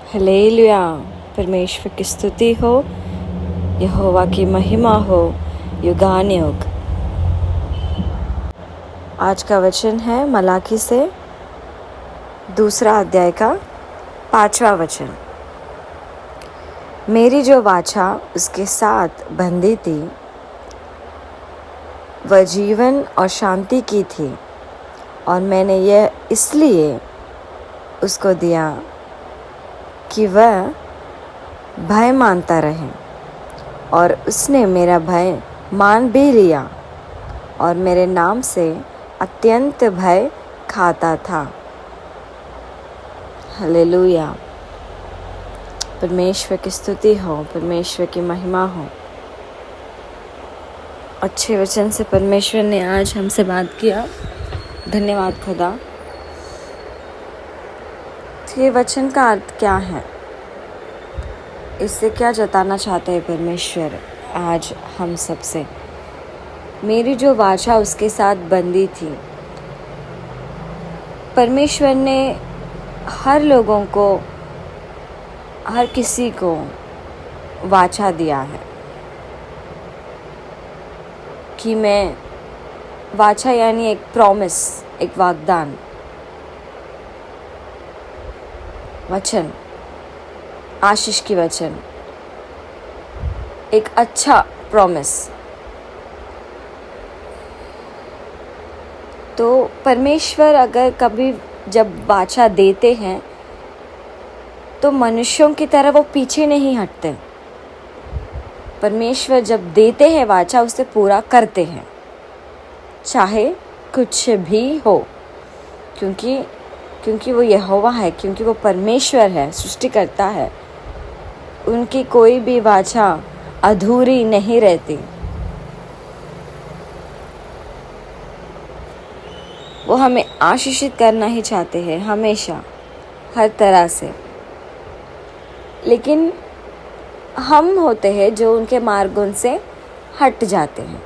Hallelujah. परमेश्वर की स्तुति हो, यहोवा की महिमा हो युगानुयुग। आज का वचन है मलाकी से 2 अध्याय का 5वां वचन। मेरी जो वाचा उसके साथ बंधी थी वह जीवन और शांति की थी, और मैंने यह इसलिए उसको दिया कि वह भय मानता रहे, और उसने मेरा भय मान भी लिया और मेरे नाम से अत्यंत भय खाता था। हालेलुया। परमेश्वर की स्तुति हो, परमेश्वर की महिमा हो। अच्छे वचन से परमेश्वर ने आज हमसे बात किया। धन्यवाद खुदा। तो ये वचन का अर्थ क्या है? इससे क्या जताना चाहते हैं परमेश्वर आज हम सब से? मेरी जो वाचा उसके साथ बंधी थी। परमेश्वर ने हर लोगों को, हर किसी को वाचा दिया है कि मैं, वाचा यानी एक प्रॉमिस, एक वाग्दान, वचन, आशीष की वचन, एक अच्छा प्रॉमिस। तो परमेश्वर अगर कभी जब वाचा देते हैं तो मनुष्यों की तरह वो पीछे नहीं हटते। परमेश्वर जब देते हैं वाचा उसे पूरा करते हैं, चाहे कुछ भी हो, क्योंकि वो यहोवा है, क्योंकि वो परमेश्वर है, सृष्टिकर्ता है। उनकी कोई भी वाचा अधूरी नहीं रहती। वो हमें आशीषित करना ही चाहते हैं हमेशा, हर तरह से। लेकिन हम होते हैं जो उनके मार्गों से हट जाते हैं।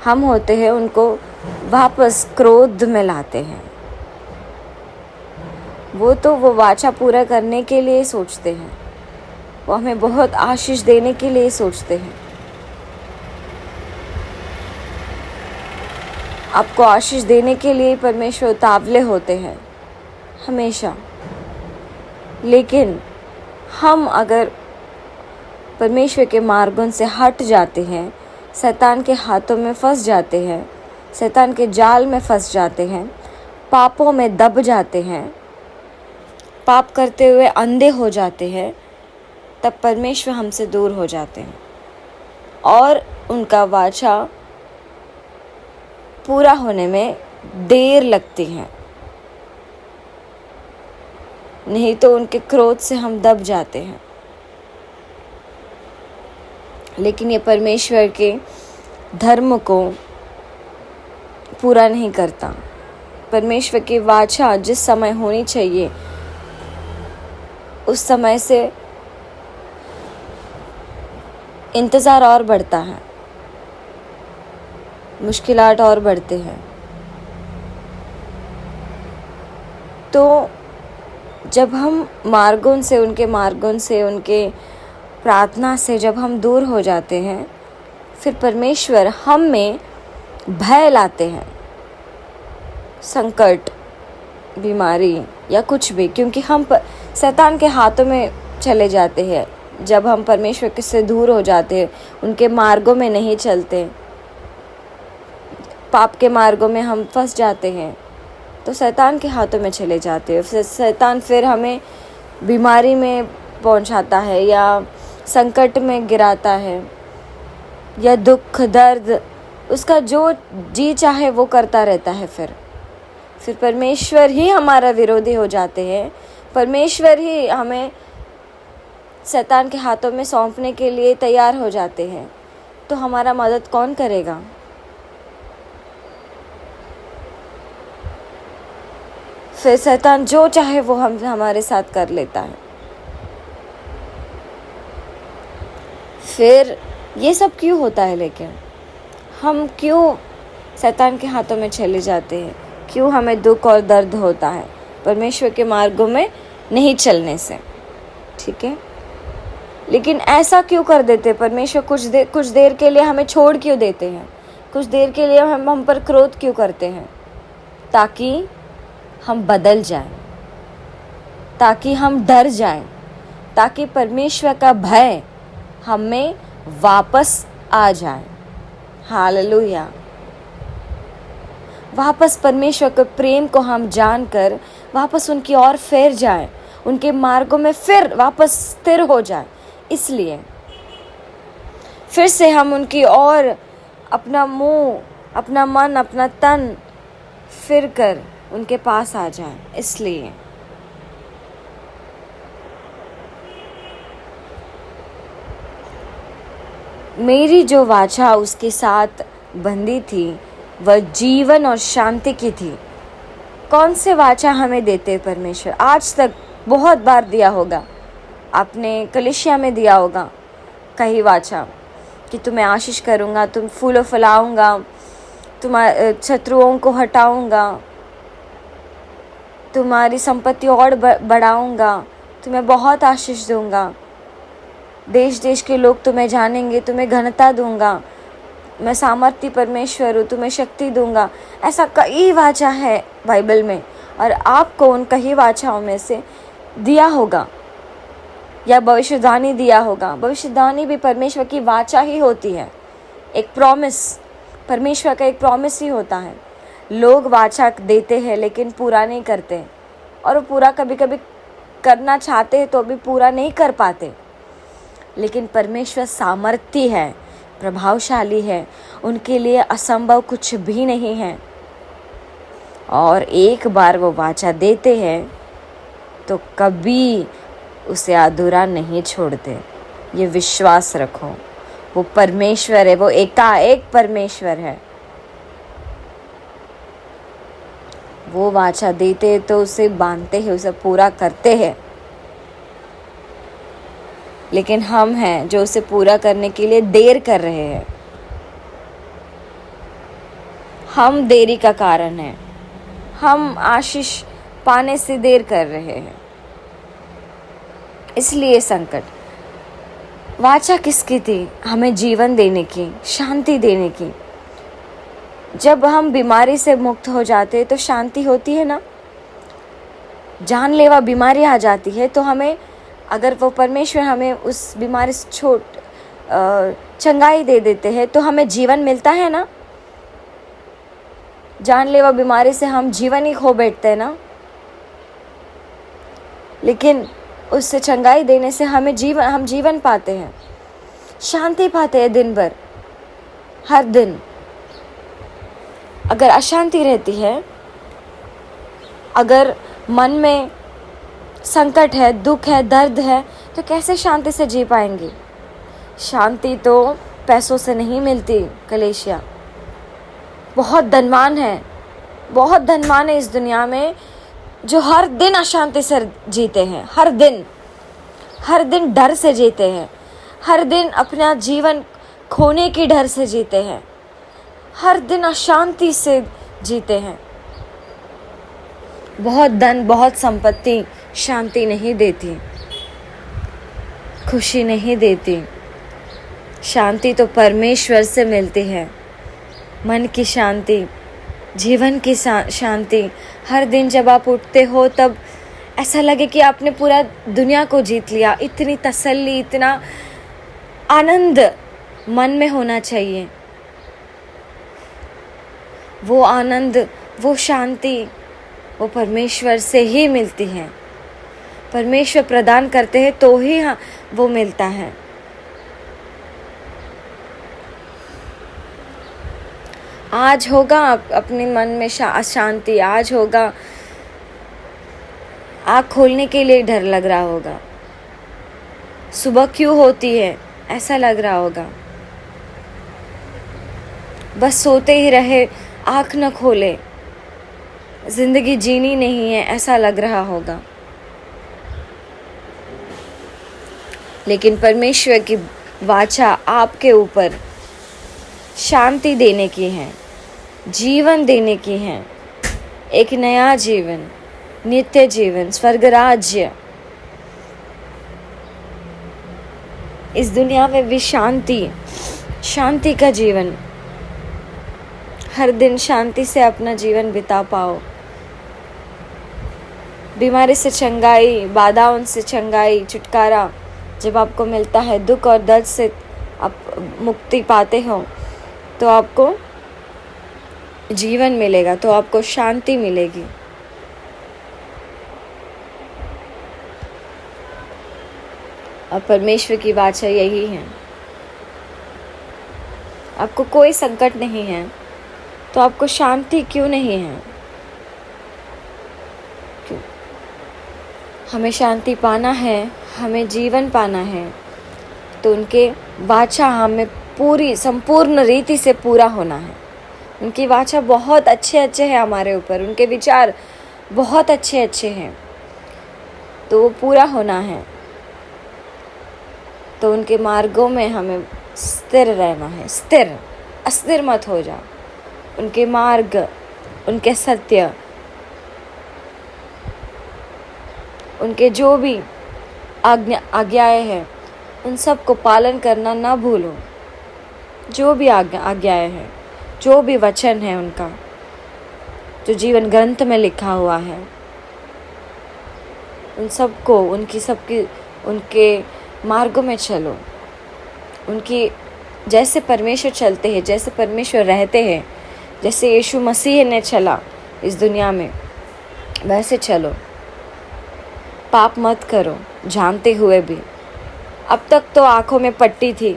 हम होते हैं उनको वापस क्रोध में लाते हैं। वो वाचा पूरा करने के लिए सोचते हैं, वो हमें बहुत आशीष देने के लिए सोचते हैं। आपको आशीष देने के लिए परमेश्वर उतावले होते हैं हमेशा। लेकिन हम अगर परमेश्वर के मार्गों से हट जाते हैं, शैतान के हाथों में फंस जाते हैं, शैतान के जाल में फंस जाते हैं, पापों में दब जाते हैं, पाप करते हुए अंधे हो जाते हैं, तब परमेश्वर हमसे दूर हो जाते हैं और उनका वाचा पूरा होने में देर लगती है। नहीं तो उनके क्रोध से हम दब जाते हैं। लेकिन ये परमेश्वर के धर्म को पूरा नहीं करता। परमेश्वर की वाचा जिस समय होनी चाहिए उस समय से इंतज़ार और बढ़ता है, मुश्किलात और बढ़ते हैं। तो जब हम मार्गों से, उनके प्रार्थना से जब हम दूर हो जाते हैं, फिर परमेश्वर हम में भय लाते हैं, संकट, बीमारी या कुछ भी, क्योंकि हम शैतान के हाथों में चले जाते हैं। जब हम परमेश्वर के से दूर हो जाते हैं, उनके मार्गों में नहीं चलते, पाप के मार्गों में हम फंस जाते हैं, तो शैतान के हाथों में चले जाते हैं। शैतान फिर हमें बीमारी में पहुंचाता है, या संकट में गिराता है, या दुख दर्द, उसका जो जी चाहे वो करता रहता है। फिर परमेश्वर ही हमारा विरोधी हो जाते हैं। परमेश्वर ही हमें शैतान के हाथों में सौंपने के लिए तैयार हो जाते हैं। तो हमारा मदद कौन करेगा? फिर शैतान जो चाहे वो हमारे साथ कर लेता है। फिर ये सब क्यों होता है? लेकिन हम क्यों शैतान के हाथों में चले जाते हैं? क्यों हमें दुख और दर्द होता है? परमेश्वर के मार्गों में नहीं चलने से, ठीक है। लेकिन ऐसा क्यों कर देते परमेश्वर? कुछ देर के लिए हमें छोड़ क्यों देते हैं? कुछ देर के लिए हम पर क्रोध क्यों करते हैं? ताकि हम बदल जाएं, ताकि हम डर जाएं, ताकि परमेश्वर का भय हमें वापस आ जाए। हालेलुया। वापस परमेश्वर के प्रेम को हम जानकर वापस उनकी ओर फिर जाएं, उनके मार्गों में फिर वापस स्थिर हो जाए। इसलिए फिर से हम उनकी ओर अपना मुंह, अपना मन, अपना तन फिर कर उनके पास आ जाए। इसलिए मेरी जो वाचा उसके साथ बंधी थी वह जीवन और शांति की थी। कौन से वाचा हमें देते परमेश्वर? आज तक बहुत बार दिया होगा, आपने कलीसिया में दिया होगा कहीं वाचा कि तुम्हें आशीष करूँगा, तुम फूलों फैलाऊँगा, तुम्हारे शत्रुओं को हटाऊँगा, तुम्हारी संपत्ति और बढ़ाऊँगा, तुम्हें बहुत आशीष दूँगा, देश देश के लोग तुम्हें जानेंगे, तुम्हें घनता दूँगा, मैं सामर्थ्य परमेश्वर हूँ, तुम्हें शक्ति दूँगा। ऐसा कई वाचा है बाइबल में, और आपको उन कई वाचाओं में से दिया होगा या भविष्यवाणी दिया होगा। भविष्यवाणी भी परमेश्वर की वाचा ही होती है, एक प्रॉमिस, परमेश्वर का एक प्रॉमिस ही होता है। लोग वाचा देते हैं लेकिन पूरा नहीं करते, और वो पूरा कभी कभी करना चाहते हैं तो भी पूरा नहीं कर पाते। लेकिन परमेश्वर सामर्थ्य है, प्रभावशाली है, उनके लिए असंभव कुछ भी नहीं है। और एक बार वो वाचा देते हैं तो कभी उसे अधूरा नहीं छोड़ते। ये विश्वास रखो, वो परमेश्वर है, वो एकाएक परमेश्वर है। वो वाचा देते तो उसे बांधते हैं, उसे पूरा करते हैं। लेकिन हम हैं जो उसे पूरा करने के लिए देर कर रहे हैं। हम देरी का कारण हैं, हम आशीष पाने से देर कर रहे हैं। इसलिए संकट। वाचा किसकी थी? हमें जीवन देने की, शांति देने की। जब हम बीमारी से मुक्त हो जाते तो शांति होती है ना। जानलेवा बीमारी आ जाती है तो हमें, अगर वो परमेश्वर हमें उस बीमारी से चंगाई दे देते हैं तो हमें जीवन मिलता है ना। जानलेवा बीमारी से हम जीवन ही खो बैठते हैं ना, लेकिन उससे चंगाई देने से हम जीवन पाते हैं, शांति पाते हैं दिन भर, हर दिन। अगर अशांति रहती है, अगर मन में संकट है, दुख है, दर्द है, तो कैसे शांति से जी पाएंगे? शांति तो पैसों से नहीं मिलती। कलीसिया बहुत धनवान है, बहुत धनवान है इस दुनिया में जो हर दिन अशांति से जीते हैं, हर दिन डर से जीते हैं, हर दिन अपना जीवन खोने की डर से जीते हैं, हर दिन अशांति से जीते हैं। बहुत धन, बहुत संपत्ति शांति नहीं देती, खुशी नहीं देती। शांति तो परमेश्वर से मिलती है। मन की शांति, जीवन की शांति। हर दिन जब आप उठते हो तब ऐसा लगे कि आपने पूरा दुनिया को जीत लिया। इतनी तसल्ली, इतना आनंद मन में होना चाहिए। वो आनंद, वो शांति, वो परमेश्वर से ही मिलती है। परमेश्वर प्रदान करते हैं तो ही वो मिलता है। आज होगा अपने मन में शांति, आज होगा आँख खोलने के लिए डर लग रहा होगा, सुबह क्यों होती है ऐसा लग रहा होगा, बस सोते ही रहे, आँख न खोले, जिंदगी जीनी नहीं है ऐसा लग रहा होगा। लेकिन परमेश्वर की वाचा आपके ऊपर शांति देने की है, जीवन देने की है, एक नया जीवन, नित्य जीवन, स्वर्ग राज्य, इस दुनिया में भी शांति, शांति का जीवन, हर दिन शांति से अपना जीवन बिता पाओ। बीमारी से चंगाई, बाधाओं से चंगाई, छुटकारा जब आपको मिलता है, दुख और दर्द से आप मुक्ति पाते हो, तो आपको जीवन मिलेगा, तो आपको शांति मिलेगी। और परमेश्वर की वाचा यही है। आपको कोई संकट नहीं है तो आपको शांति क्यों नहीं है? क्यों? हमें शांति पाना है, हमें जीवन पाना है, तो उनके वाचा हमें पूरी संपूर्ण रीति से पूरा होना है। उनकी वाचा बहुत अच्छे हैं हमारे ऊपर, उनके विचार बहुत अच्छे हैं, तो वो पूरा होना है। तो उनके मार्गों में हमें स्थिर रहना है, स्थिर, अस्थिर मत हो जाओ। उनके मार्ग, उनके सत्य, उनके जो भी आज्ञाएं हैं, उन सब को पालन करना ना भूलो। जो भी आज्ञाएं हैं, जो भी वचन है उनका, जो जीवन ग्रंथ में लिखा हुआ है, उन सबको, उनके मार्गों में चलो। उनकी जैसे परमेश्वर चलते हैं, जैसे परमेश्वर रहते हैं, जैसे यीशु मसीह ने चला इस दुनिया में, वैसे चलो। पाप मत करो जानते हुए भी। अब तक तो आँखों में पट्टी थी,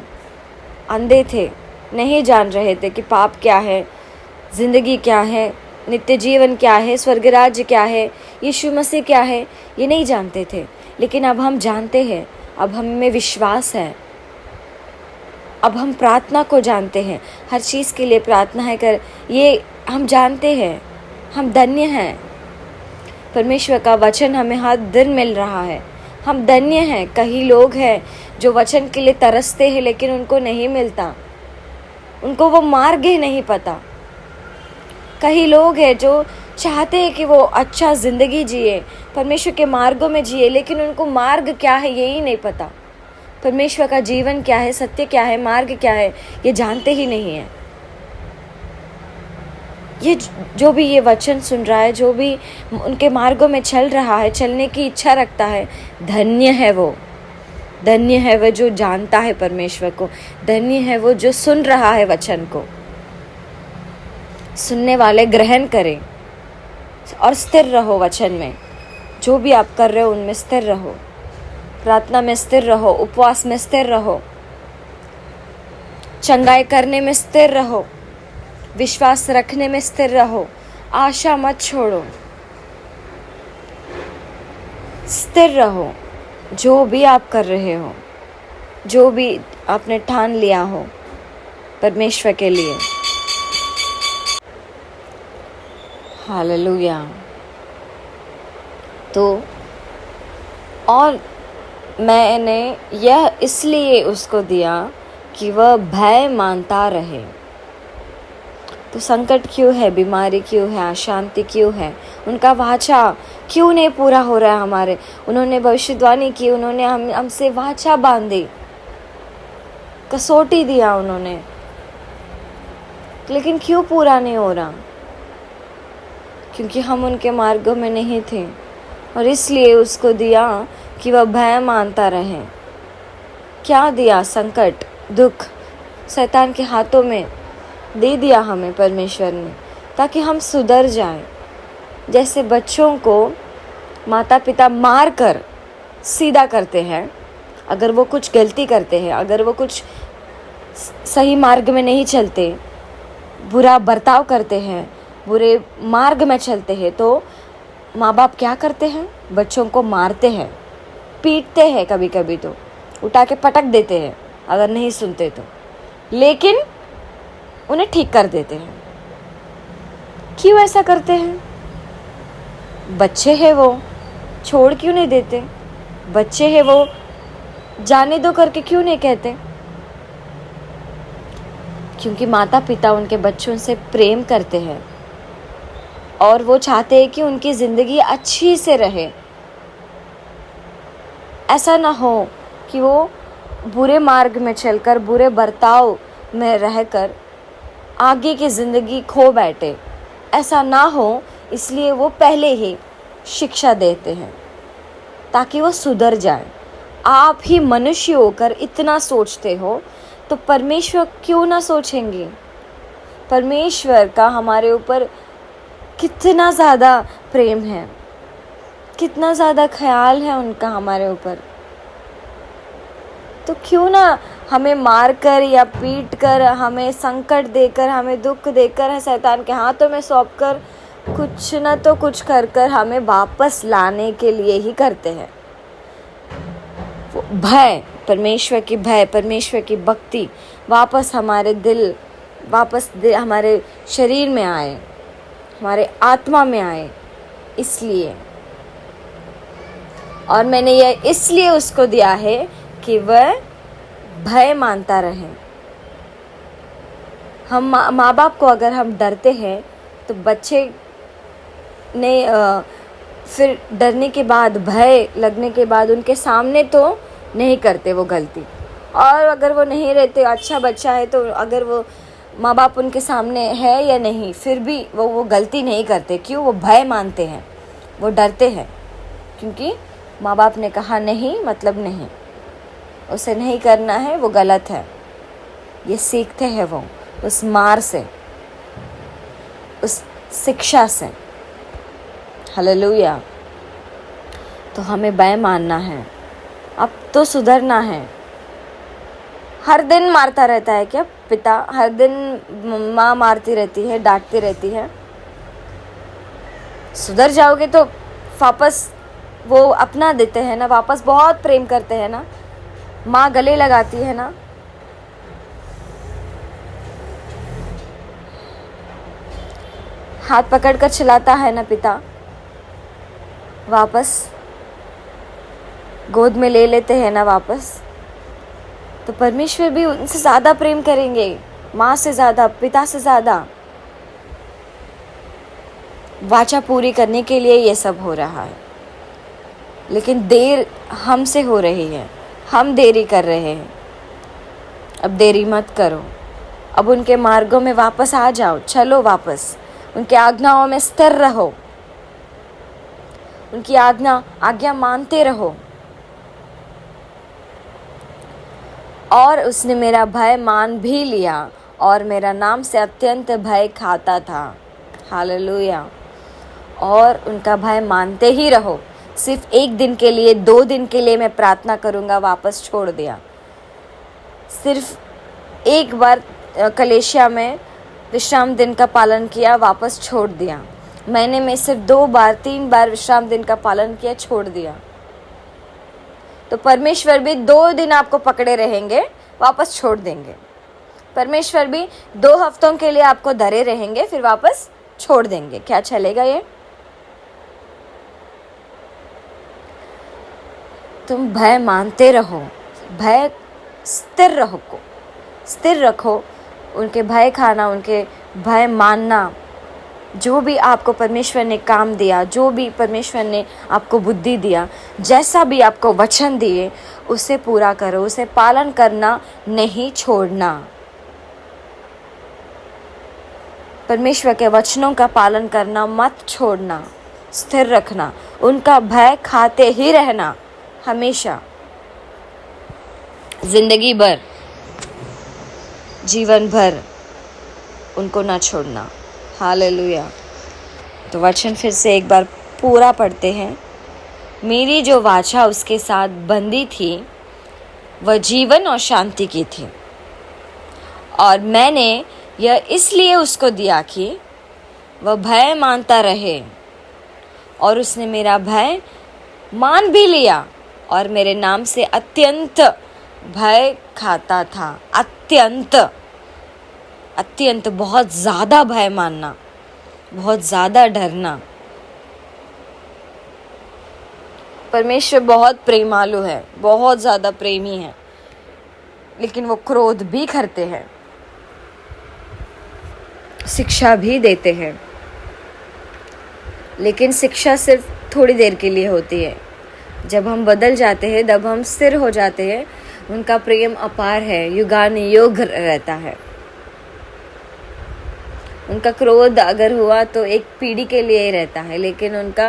अंधे थे, नहीं जान रहे थे कि पाप क्या है, ज़िंदगी क्या है, नित्य जीवन क्या है, स्वर्ग राज्य क्या है, यीशु मसीह क्या है, ये नहीं जानते थे। लेकिन अब हम जानते हैं, अब हम में विश्वास है, अब हम प्रार्थना को जानते हैं, हर चीज़ के लिए प्रार्थना है कर, ये हम जानते हैं। हम धन्य हैं, परमेश्वर का वचन हमें हर दिन मिल रहा है, हम धन्य हैं। कई लोग हैं जो वचन के लिए तरसते हैं लेकिन उनको नहीं मिलता, उनको वो मार्ग ही नहीं पता। कई लोग हैं जो चाहते हैं कि वो अच्छा ज़िंदगी जिए, परमेश्वर के मार्गों में जिए, लेकिन उनको मार्ग क्या है यही नहीं पता। परमेश्वर का जीवन क्या है, सत्य क्या है, मार्ग क्या है, ये जानते ही नहीं है। ये जो भी ये वचन सुन रहा है, जो भी उनके मार्गों में चल रहा है, चलने की इच्छा रखता है, धन्य है वो। धन्य है वो जो जानता है परमेश्वर को, धन्य है वो जो सुन रहा है वचन को। सुनने वाले ग्रहण करें और स्थिर रहो वचन में। जो भी आप कर रहे हो उनमें स्थिर रहो, प्रार्थना में स्थिर रहो, उपवास में स्थिर रहो, चंगाई करने में स्थिर रहो, विश्वास रखने में स्थिर रहो, आशा मत छोड़ो, स्थिर रहो। जो भी आप कर रहे हो, जो भी आपने ठान लिया हो परमेश्वर के लिए। हालेलुया। तो और मैंने यह इसलिए उसको दिया कि वह भय मानता रहे। तो संकट क्यों है, बीमारी क्यों है, अशांति क्यों है, उनका वाचा क्यों नहीं पूरा हो रहा है हमारे? उन्होंने भविष्यवाणी की, उन्होंने हमसे वाचा बांधी, कसौटी दिया उन्होंने, लेकिन क्यों पूरा नहीं हो रहा? क्योंकि हम उनके मार्गों में नहीं थे, और इसलिए उसको दिया कि वह भय मानता रहे। क्या दिया? संकट, दुख, शैतान के हाथों में दे दिया हमें परमेश्वर ने, ताकि हम सुधर जाएं। जैसे बच्चों को माता पिता मार कर सीधा करते हैं, अगर वो कुछ गलती करते हैं, अगर वो कुछ सही मार्ग में नहीं चलते, बुरा बर्ताव करते हैं, बुरे मार्ग में चलते हैं, तो माँ बाप क्या करते हैं? बच्चों को मारते हैं, पीटते हैं, कभी कभी तो उठा के पटक देते हैं अगर नहीं सुनते तो, लेकिन उन्हें ठीक कर देते हैं। क्यों ऐसा करते हैं? बच्चे हैं वो, छोड़ क्यों नहीं देते? बच्चे हैं वो, जाने दो करके क्यों नहीं कहते? क्योंकि माता पिता उनके बच्चों से प्रेम करते हैं, और वो चाहते हैं कि उनकी ज़िंदगी अच्छी से रहे। ऐसा ना हो कि वो बुरे मार्ग में चलकर, बुरे बर्ताव में रहकर आगे की ज़िंदगी खो बैठे। ऐसा ना हो, इसलिए वो पहले ही शिक्षा देते हैं ताकि वो सुधर जाए। आप ही मनुष्य होकर इतना सोचते हो तो परमेश्वर क्यों ना सोचेंगे? परमेश्वर का हमारे ऊपर कितना ज़्यादा प्रेम है, कितना ज़्यादा ख्याल है उनका हमारे ऊपर। तो क्यों ना हमें मार कर या पीट कर, हमें संकट देकर, हमें दुख देकर, शैतान के हाथों में सौंप कर कुछ न तो कुछ कर कर हमें वापस लाने के लिए ही करते हैं। भय, परमेश्वर की भय, परमेश्वर की भक्ति वापस हमारे दिल, हमारे शरीर में आए, हमारे आत्मा में आए, इसलिए। और मैंने यह इसलिए उसको दिया है कि वह भय मानता रहे। हम माँ बाप को अगर हम डरते हैं तो बच्चे ने फिर डरने के बाद, भय लगने के बाद उनके सामने तो नहीं करते वो गलती। और अगर वो नहीं रहते, अच्छा बच्चा है तो अगर वो माँ बाप उनके सामने है या नहीं, फिर भी वो गलती नहीं करते। क्यों? वो भय मानते हैं, वो डरते हैं, क्योंकि माँ बाप ने कहा नहीं मतलब नहीं, उसे नहीं करना है, वो गलत है। ये सीखते हैं वो उस मार से, उस शिक्षा से। हालेलुया। तो हमें भय मानना है, अब तो सुधरना है। हर दिन मारता रहता है क्या पिता? हर दिन माँ मारती रहती है, डांटती रहती है। सुधर जाओगे तो वापस वो अपना देते हैं ना, वापस बहुत प्रेम करते हैं ना, माँ गले लगाती है ना। हाथ पकड़कर चलाता है ना पिता, वापस गोद में ले लेते हैं ना वापस। तो परमेश्वर भी उनसे ज़्यादा प्रेम करेंगे, माँ से ज़्यादा, पिता से ज़्यादा। वाचा पूरी करने के लिए ये सब हो रहा है, लेकिन देर हमसे हो रही है, हम देरी कर रहे हैं। अब देरी मत करो, अब उनके मार्गों में वापस आ जाओ, चलो वापस, उनके आज्ञाओं में स्थिर रहो, उनकी आज्ञा मानते रहो। और उसने मेरा भय मान भी लिया और मेरा नाम से अत्यंत भय खाता था। हालेलुया। और उनका भय मानते ही रहो। सिर्फ 1 दिन के लिए, 2 दिन के लिए मैं प्रार्थना करूँगा, वापस छोड़ दिया। सिर्फ एक बार कलेशिया में विश्राम दिन का पालन किया, वापस छोड़ दिया। महीने में सिर्फ 2 बार, 3 बार विश्राम दिन का पालन किया, छोड़ दिया। तो परमेश्वर भी 2 दिन आपको पकड़े रहेंगे, वापस छोड़ देंगे। परमेश्वर भी 2 हफ्तों के लिए आपको धरे रहेंगे, फिर वापस छोड़ देंगे। क्या चलेगा ये? तुम भय मानते रहो, भय स्थिर रखो। उनके भय खाना, उनके भय मानना। जो भी आपको परमेश्वर ने काम दिया, जो भी परमेश्वर ने आपको बुद्धि दिया, जैसा भी आपको वचन दिए, उसे पूरा करो, उसे पालन करना नहीं छोड़ना। परमेश्वर के वचनों का पालन करना मत छोड़ना, स्थिर रखना, उनका भय खाते ही रहना हमेशा, जिंदगी भर, जीवन भर उनको ना छोड़ना। हालेलुया। तो वचन फिर से एक बार पूरा पढ़ते हैं। मेरी जो वाचा उसके साथ बंधी थी वह जीवन और शांति की थी, और मैंने यह इसलिए उसको दिया कि वह भय मानता रहे। और उसने मेरा भय मान भी लिया और मेरे नाम से अत्यंत भय खाता था। अत्यंत बहुत ज़्यादा भय मानना, बहुत ज़्यादा डरना। परमेश्वर बहुत प्रेमालु है, बहुत ज़्यादा प्रेमी है, लेकिन वो क्रोध भी करते हैं, शिक्षा भी देते हैं। लेकिन शिक्षा सिर्फ थोड़ी देर के लिए होती है। जब हम बदल जाते हैं, जब हम स्थिर हो जाते हैं, उनका प्रेम अपार है, युगानुयुग रहता है। उनका क्रोध अगर हुआ तो एक पीढ़ी के लिए ही रहता है, लेकिन उनका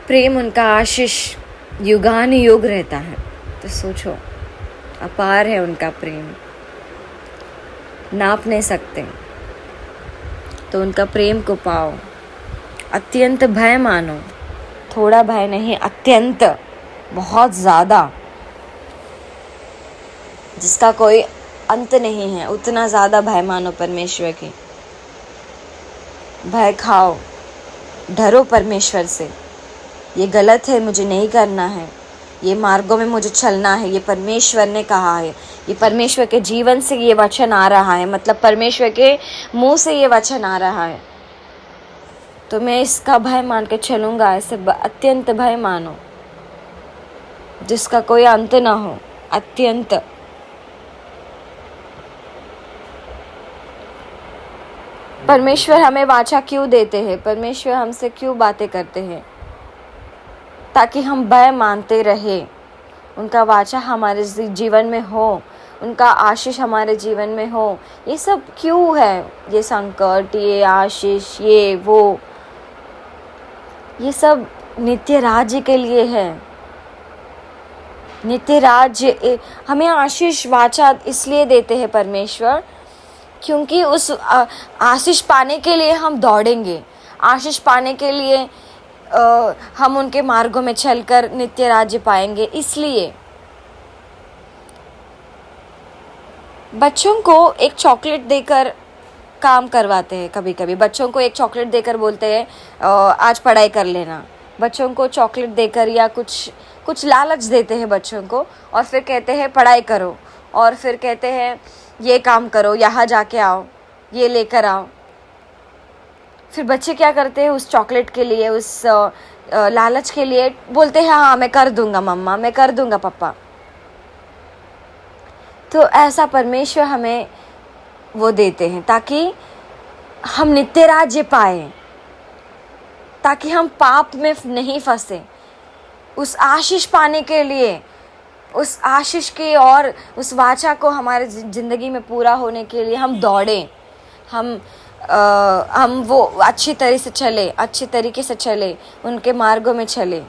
प्रेम, उनका आशीष युगानुयुग रहता है। तो सोचो, अपार है उनका प्रेम, नाप नहीं सकते। तो उनका प्रेम को पाओ, अत्यंत भय मानो, थोड़ा भय नहीं, अत्यंत, बहुत ज़्यादा, जिसका कोई अंत नहीं है, उतना ज़्यादा भय मानो परमेश्वर की। भय खाओ, डरो परमेश्वर से। ये गलत है, मुझे नहीं करना है, ये मार्गों में मुझे चलना है, ये परमेश्वर ने कहा है, ये परमेश्वर के जीवन से ये वचन आ रहा है, मतलब परमेश्वर के मुंह से ये वचन आ रहा है, तो मैं इसका भय मान के चलूँगा। ऐसे अत्यंत भय मानो, जिसका कोई अंत ना हो, अत्यंत। परमेश्वर हमें वाचा क्यों देते हैं? परमेश्वर हमसे क्यों बातें करते हैं? ताकि हम भय मानते रहे, उनका वाचा हमारे जीवन में हो, उनका आशीष हमारे जीवन में हो। ये सब क्यों है? ये संकट, ये आशीष, ये वो, ये सब नित्य राज्य के लिए है। नित्य राज्य हमें आशीष वाचा इसलिए देते हैं परमेश्वर, क्योंकि उस आशीष पाने के लिए हम दौड़ेंगे। आशीष पाने के लिए हम उनके मार्गों में चलकर नित्य राज्य पाएंगे। इसलिए बच्चों को एक चॉकलेट देकर काम करवाते हैं। कभी कभी बच्चों को एक चॉकलेट देकर बोलते हैं आज पढ़ाई कर लेना। बच्चों को चॉकलेट देकर या कुछ लालच देते हैं बच्चों को, और फिर कहते हैं पढ़ाई करो, और फिर कहते हैं ये काम करो, यहाँ जाके आओ, ये लेकर आओ। फिर बच्चे क्या करते हैं? उस चॉकलेट के लिए, उस लालच के लिए बोलते हैं हाँ मैं कर दूंगा मम्मा, मैं कर दूंगा पापा। तो ऐसा परमेश्वर हमें वो देते हैं ताकि हम नित्य राज्य पाए, ताकि हम पाप में नहीं फंसे। उस आशीष पाने के लिए, उस आशीष की और उस वाचा को हमारे ज़िंदगी में पूरा होने के लिए हम दौड़ें, हम वो अच्छी तरीके से चले, उनके मार्गों में चले।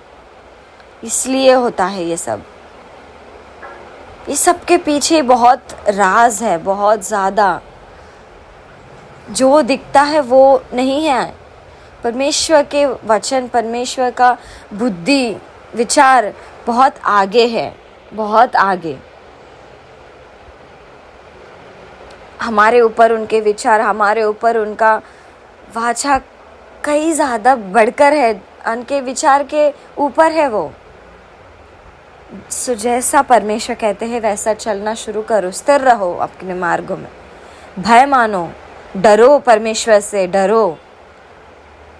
इसलिए होता है ये सब। ये सब के पीछे बहुत राज है, बहुत ज़्यादा। जो दिखता है वो नहीं है। परमेश्वर के वचन, परमेश्वर का बुद्धि, विचार बहुत आगे है, बहुत आगे। हमारे ऊपर उनके विचार, हमारे ऊपर उनका वाचा कई ज़्यादा बढ़कर है, उनके विचार के ऊपर है वो। सो जैसा परमेश्वर कहते हैं वैसा चलना शुरू करो, स्थिर रहो अपने मार्गों में, भय मानो, डरो परमेश्वर से, डरो।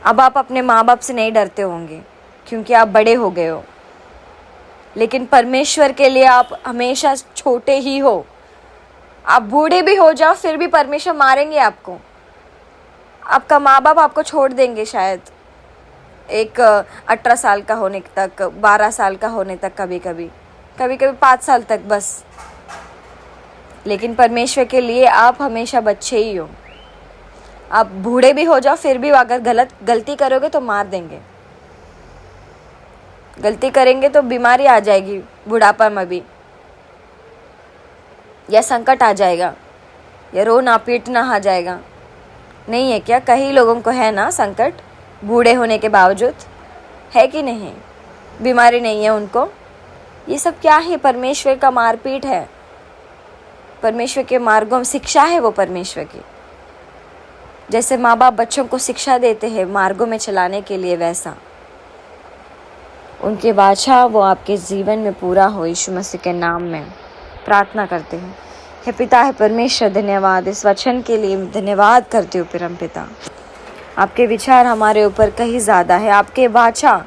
अब आप अपने माँ बाप से नहीं डरते होंगे क्योंकि आप बड़े हो गए हो, लेकिन परमेश्वर के लिए आप हमेशा छोटे ही हो। आप बूढ़े भी हो जाओ फिर भी परमेश्वर मारेंगे आपको। आपका माँ बाप आपको छोड़ देंगे शायद एक 18 साल का होने तक, 12 साल का होने तक, कभी कभी 5 साल तक बस। लेकिन परमेश्वर के लिए आप हमेशा बच्चे ही हो। आप बूढ़े भी हो जाओ फिर भी अगर गलती करोगे तो मार देंगे। गलती करेंगे तो बीमारी आ जाएगी बुढ़ापा में भी, या संकट आ जाएगा, या रोना पीटना आ जाएगा। नहीं है क्या? कई लोगों को है ना संकट, बूढ़े होने के बावजूद, है कि नहीं? बीमारी नहीं है उनको। ये सब क्या है? परमेश्वर का मारपीट है, परमेश्वर के मार्गों में शिक्षा है वो परमेश्वर की। जैसे माँ बाप बच्चों को शिक्षा देते हैं मार्गों में चलाने के लिए, वैसा उनके वाचा वो आपके जीवन में पूरा हो। यीशु मसीह के नाम में प्रार्थना करते हैं। हे पिता, है परमेश्वर, धन्यवाद इस वचन के लिए, धन्यवाद करते हो परम पिता। आपके विचार हमारे ऊपर कहीं ज़्यादा है। आपके वाचा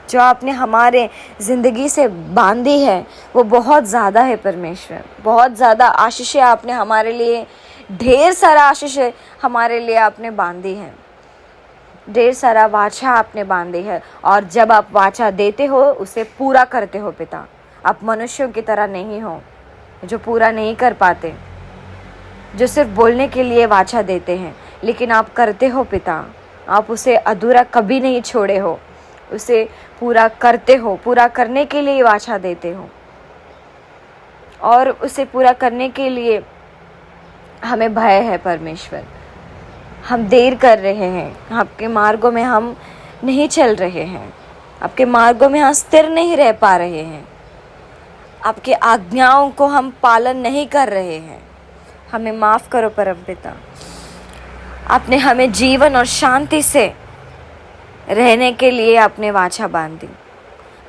जो आपने हमारे ज़िंदगी से बांधी है वो बहुत ज़्यादा है परमेश्वर। बहुत ज़्यादा आशीषें आपने हमारे लिए, ढेर सारा आशीष हमारे लिए आपने बांधी हैं। ढेर सारा वाचा आपने बांधे है, और जब आप वाचा देते हो उसे पूरा करते हो पिता। आप मनुष्यों की तरह नहीं हो जो पूरा नहीं कर पाते, जो सिर्फ बोलने के लिए वाचा देते हैं, लेकिन आप करते हो पिता। आप उसे अधूरा कभी नहीं छोड़े हो, उसे पूरा करते हो, पूरा करने के लिए वाचा देते हो, और उसे पूरा करने के लिए हमें भय है परमेश्वर। हम देर कर रहे हैं, आपके मार्गों में हम नहीं चल रहे हैं, आपके मार्गों में हम स्थिर नहीं रह पा रहे हैं, आपके आज्ञाओं को हम पालन नहीं कर रहे हैं। हमें माफ़ करो परमपिता। आपने हमें जीवन और शांति से रहने के लिए अपने वाचा बांधी।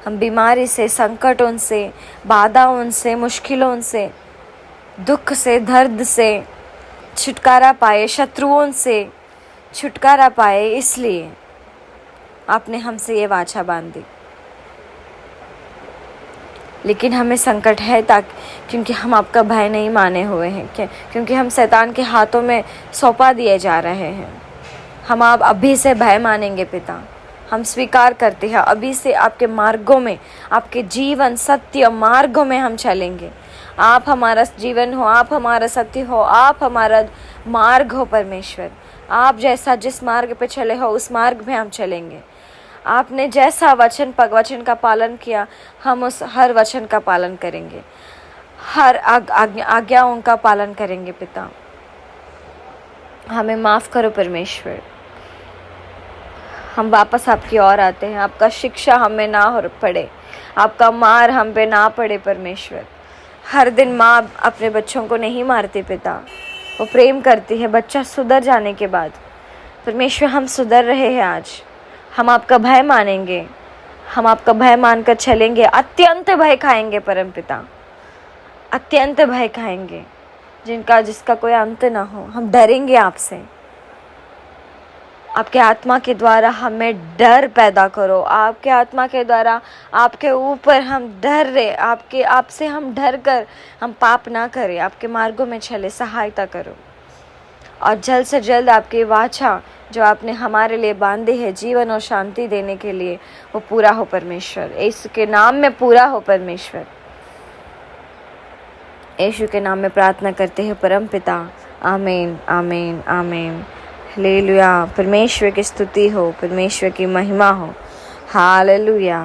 हम बीमारी से, संकटों से, बाधाओं से, मुश्किलों से, दुख से, दर्द से छुटकारा पाए, शत्रुओं से छुटकारा पाए, इसलिए आपने हमसे ये वाचा बांधी। लेकिन हमें संकट है क्योंकि हम आपका भय नहीं माने हुए हैं, क्योंकि हम शैतान के हाथों में सौंपा दिए जा रहे हैं। हम आप अभी से भय मानेंगे पिता। हम स्वीकार करते हैं, अभी से आपके मार्गों में, आपके जीवन सत्य मार्गों में हम चलेंगे। आप हमारा जीवन हो, आप हमारा सत्य हो, आप हमारा मार्ग हो परमेश्वर। आप जैसा जिस मार्ग पे चले हो उस मार्ग में हम चलेंगे। आपने जैसा वचन का पालन किया, हम उस हर वचन का पालन करेंगे, हर आज्ञाओं का पालन करेंगे पिता। हमें माफ़ करो परमेश्वर। हम वापस आपकी ओर आते हैं। आपका शिक्षा हमें ना हो पड़े, आपका मार हम पे ना पड़े परमेश्वर। हर दिन माँ अपने बच्चों को नहीं मारती पिता, वो प्रेम करती है बच्चा सुधर जाने के बाद। परमेश्वर हम सुधर रहे हैं आज। हम आपका भय मानेंगे, हम आपका भय मानकर चलेंगे। अत्यंत भय खाएंगे परम पिता, अत्यंत भय खाएंगे जिसका कोई अंत ना हो। हम डरेंगे आपसे। आपके आत्मा के द्वारा हमें डर पैदा करो। आपके आत्मा के द्वारा आपके ऊपर हम डर रहे, आपसे हम डर कर हम पाप ना करें, आपके मार्गों में चले, सहायता करो। और जल्द से जल्द आपकी वाचा जो आपने हमारे लिए बांधे है जीवन और शांति देने के लिए, वो पूरा हो परमेश्वर। यीशु के नाम में पूरा हो परमेश्वर। यीशु के नाम में प्रार्थना करते हैं परम पिता। आमीन, आमीन, आमीन। हालेलुया। परमेश्वर की स्तुति हो, परमेश्वर की महिमा हो। हालेलुया।